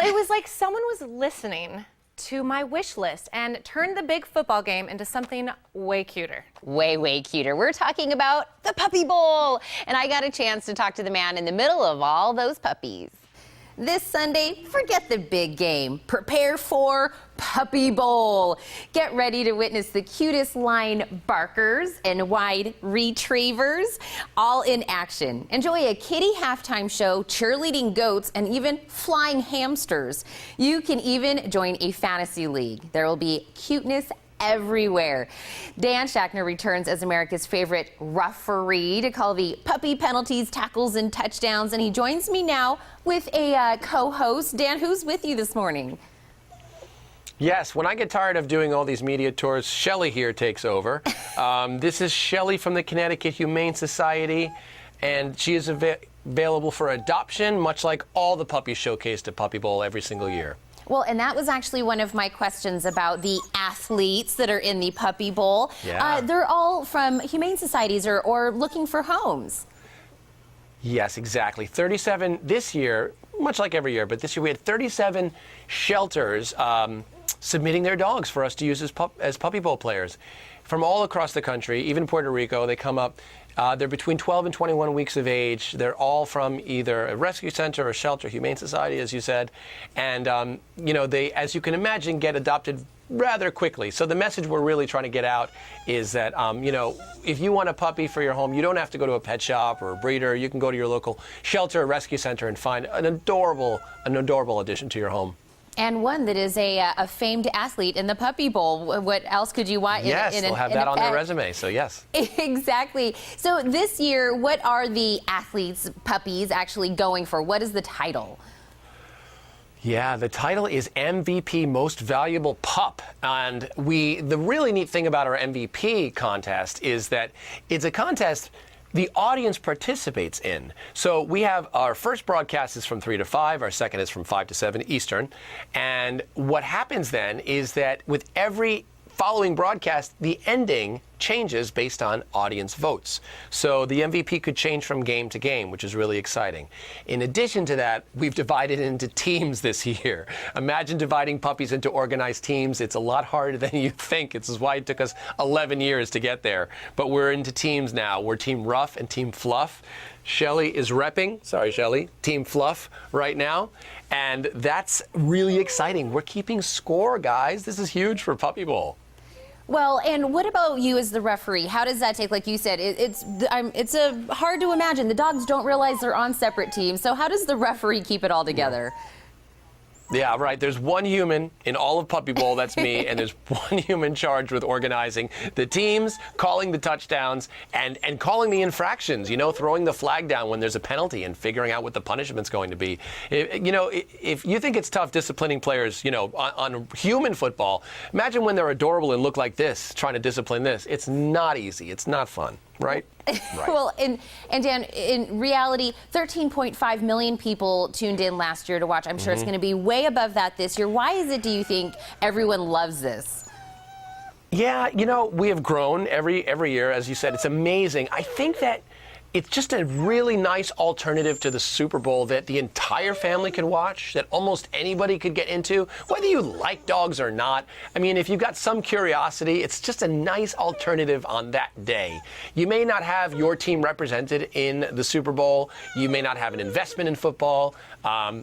it was like someone was listening to my wish list and turned the big football game into something way cuter. Way, way cuter. We're talking about the Puppy Bowl. And I got a chance to talk to the man in the middle of all those puppies. This Sunday, forget the big game. Prepare for Puppy Bowl. Get ready to witness the cutest line barkers and wide retrievers, all in action. Enjoy a kitty halftime show, cheerleading goats, and even flying hamsters. You can even join a fantasy league. There will be cuteness everywhere. Dan Schachner returns as America's favorite rufferee to call the puppy penalties, tackles, and touchdowns. And he joins me now with a co-host. Dan, who's with you this morning? Yes, when I get tired of doing all these media tours, Shelly here takes over. This is Shelly from the Connecticut Humane Society, and she is available for adoption, much like all the puppies showcased at Puppy Bowl every single year. Well, and that was actually one of my questions about the athletes that are in the Puppy Bowl. Yeah. They're all from humane societies or looking for homes. Yes, exactly. 37 this year, much like every year, but this year we had 37 shelters submitting their dogs for us to use as Puppy Bowl players from all across the country, even Puerto Rico. They come up. They're between 12 and 21 weeks of age. They're all from either a rescue center or shelter, humane society, as you said. And, you know, they, as you can imagine, get adopted rather quickly. So the message we're really trying to get out is that, you know, if you want a puppy for your home, you don't have to go to a pet shop or a breeder. You can go to your local shelter or rescue center and find an adorable addition to your home. And one that is a famed athlete in the Puppy Bowl. What else could you want? Yes, they'll have that on their resume, so yes. Exactly. So this year, what are the athletes' puppies actually going for? What is the title? Yeah, the title is MVP Most Valuable Pup. And the really neat thing about our MVP contest is that it's a contest the audience participates in. So we have our first broadcast is from 3 to 5, our second is from 5 to 7 Eastern. And what happens then is that with every following broadcast, the ending changes based on audience votes. So the MVP could change from game to game, which is really exciting. In addition to that, we've divided into teams this year. Imagine dividing puppies into organized teams. It's a lot harder than you think. This is why it took us 11 years to get there. But we're into teams now. We're Team Rough and Team Fluff. Shelly is repping, sorry Shelly, Team Fluff right now. And that's really exciting. We're keeping score, guys. This is huge for Puppy Bowl. Well, and what about you as the referee? How does that take, like you said, it's hard to imagine. The dogs don't realize they're on separate teams. So how does the referee keep it all together? Yeah, right. There's one human in all of Puppy Bowl, that's me, and there's one human charged with organizing the teams, calling the touchdowns, and calling the infractions, you know, throwing the flag down when there's a penalty and figuring out what the punishment's going to be. You know, if you think it's tough disciplining players, you know, on human football, imagine when they're adorable and look like this, trying to discipline this. It's not easy. It's not fun, right? Right. Well, and Dan, in reality, 13.5 million people tuned in last year to watch. I'm sure it's going to be way above that this year. Why is it, do you think, everyone loves this? Yeah, you know, we have grown every year, as you said. It's amazing. I think that it's just a really nice alternative to the Super Bowl that the entire family can watch, that almost anybody could get into, whether you like dogs or not. I mean, if you've got some curiosity, it's just a nice alternative on that day. You may not have your team represented in the Super Bowl. You may not have an investment in football.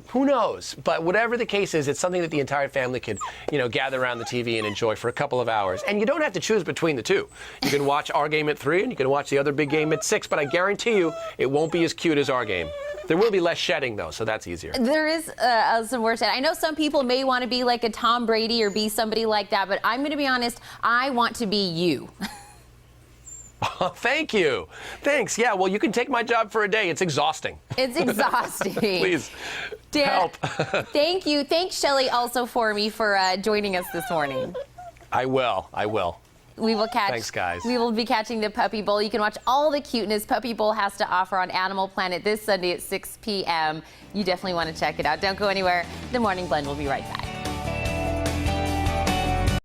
Who knows? But whatever the case is, it's something that the entire family could, you know, gather around the TV and enjoy for a couple of hours. And you don't have to choose between the two. You can watch our game at 3 and you can watch the other big game at 6, but I guarantee you it won't be as cute as our game. There will be less shedding, though, so that's easier. There is some more shedding. I know some people may want to be like a Tom Brady or be somebody like that, but I'm going to be honest, I want to be you. Oh, thank you. Thanks. Yeah, well, you can take my job for a day. It's exhausting. It's exhausting. Please, Dan, help. Thank you. Thanks, Shelly, also for me for joining us this morning. I will. We will catch. Thanks, guys. We will be catching the Puppy Bowl. You can watch all the cuteness Puppy Bowl has to offer on Animal Planet this Sunday at 6 p.m. You definitely want to check it out. Don't go anywhere. The Morning Blend will be right back.